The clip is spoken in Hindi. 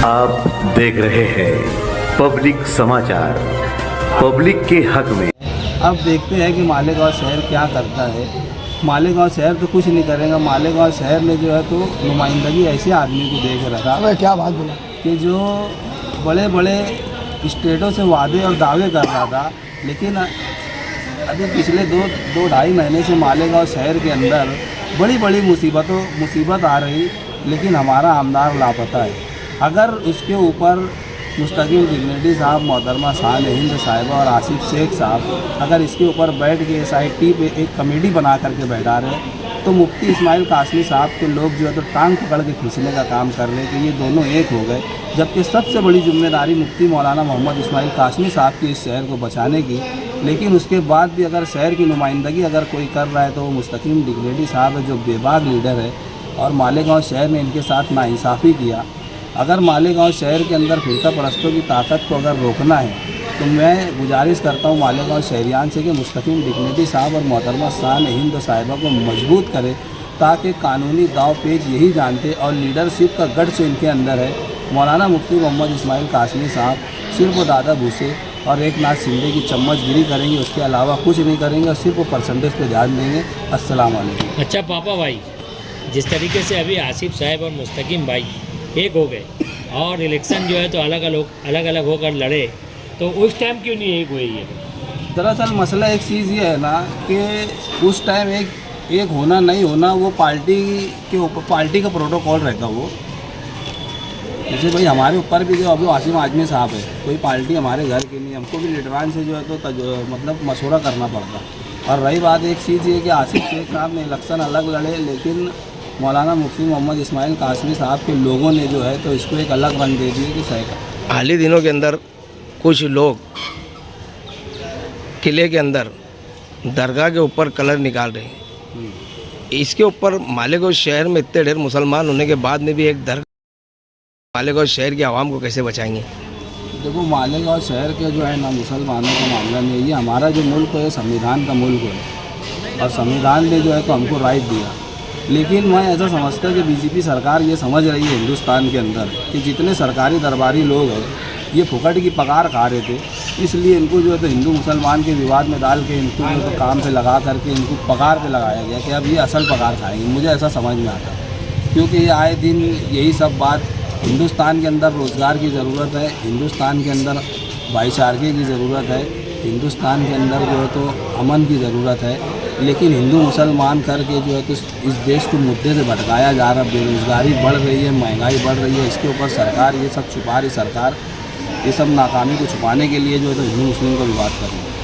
आप देख रहे हैं पब्लिक समाचार, पब्लिक के हक में। अब देखते हैं कि मालेगांव शहर क्या करता है। मालेगांव शहर तो कुछ नहीं करेगा। मालेगांव शहर ने जो है तो नुमाइंदगी ऐसे आदमी को दे के रखा। अबे क्या बात बोला कि जो बड़े बड़े स्टेटों से वादे और दावे कर रहा था, लेकिन अभी पिछले दो ढाई महीने से मालेगांव शहर के अंदर बड़ी बड़ी मुसीबत आ रही, लेकिन हमारा आमदार लापता है। अगर उसके ऊपर मुस्तकिल डिग्निटी साहब, मोहतरमा शान हिंद साहिबा और आसिफ शेख साहब अगर इसके ऊपर बैठ के SIT पे एक कमेटी बना करके बैठा रहे, तो मुफ्ती इस्माइल कासमी साहब के लोग जो है तो टांग पकड़ के खींचने का काम कर रहे हैं कि ये दोनों एक हो गए। जबकि सबसे बड़ी जिम्मेदारी मुफ्ती मौलाना मोहम्मद इस्माइल कासमी साहब की इस शहर को बचाने की, लेकिन उसके बाद भी अगर शहर की नुमाइंदगी अगर कोई कर रहा है तो वो मुस्तकीम डिग्निटी साहब है, जो बेबाक लीडर है। और मालेगांव शहर ने इनके साथ नाइंसाफ़ी किया। अगर मालेगांव शहर के अंदर फिरका परस्तों की ताकत को अगर रोकना है, तो मैं गुजारिश करता हूं मालेगांव शहरियान से कि मुस्तकीम डिग्निटी साहब और मोहतरमा शान हिंद साहिबा को मजबूत करे, ताकि कानूनी दाव पेच यही जानते और लीडरशिप का गट्स इनके अंदर है। मौलाना मुफ्ती मोहम्मद इस्माइल कासमी साहब सिर्फ वो दादा भूसे और एक नाथ शिंदे की चम्मचगिरी करेंगे, उसके अलावा कुछ नहीं करेंगे और सिर्फ वो परसेंटेज पे ध्यान देंगे। अस्सलाम वालेकुम। अच्छा पापा भाई, जिस तरीके से अभी आसिफ साहब और मुस्तकीम भाई एक हो गए और इलेक्शन जो है तो अलग अलग होकर लड़े, तो उस टाइम क्यों नहीं एक हुए ये? दरअसल मसला एक चीज़ ये है ना कि उस टाइम एक होना नहीं होना वो पार्टी के ऊपर, पार्टी का प्रोटोकॉल रहता। वो जैसे भाई हमारे ऊपर भी जो अभी आसिम आजमी साहब है, कोई पार्टी हमारे घर की नहीं, हमको भी लीडरान से जो है तो मतलब मशवरा करना पड़ता। और रही बात एक चीज़ ये कि आसिफ शेख साहब ने इलेक्शन अलग लड़े, लेकिन मौलाना मुफ्ती मोहम्मद इस्माइल कासमी साहब के लोगों ने जो है तो इसको एक अलग रंग दे दिया कि सही। हाल ही दिनों के अंदर कुछ लोग किले के अंदर दरगाह के ऊपर कलर निकाल रहे हैं। इसके ऊपर मालेगांव शहर में इतने ढेर मुसलमान होने के बाद में भी एक दरगाह, मालेगांव शहर की आवाम को कैसे बचाएंगे? देखो, मालेगांव शहर के जो है ना मुसलमानों का मामला नहीं है। ये हमारा जो मुल्क है संविधान का मुल्क है और संविधान ने जो है तो हमको राइट दिया। लेकिन मैं ऐसा समझता कि BJP सरकार ये समझ रही है हिंदुस्तान के अंदर कि जितने सरकारी दरबारी लोग हैं ये फुकट की पगार खा रहे थे, इसलिए इनको जो है तो हिंदू मुसलमान के विवाद में डाल के इनको जो तो काम पे लगा करके इनको पगार पे लगाया गया कि अब ये असल पगार खाएंगे। मुझे ऐसा समझ में आता, क्योंकि ये आए दिन यही सब बात। हिंदुस्तान के अंदर रोज़गार की ज़रूरत है, हिंदुस्तान के अंदर भाईचारे की ज़रूरत है, हिंदुस्तान के अंदर जो है तो अमन की ज़रूरत है। लेकिन हिंदू मुसलमान करके जो है तो इस देश को मुद्दे से भटकाया जा रहा। बेरोज़गारी बढ़ रही है, महंगाई बढ़ रही है, इसके ऊपर सरकार ये सब छुपा रही। सरकार ये सब नाकामी को छुपाने के लिए जो है तो हिंदू मुस्लिम को विवाद कर रही है।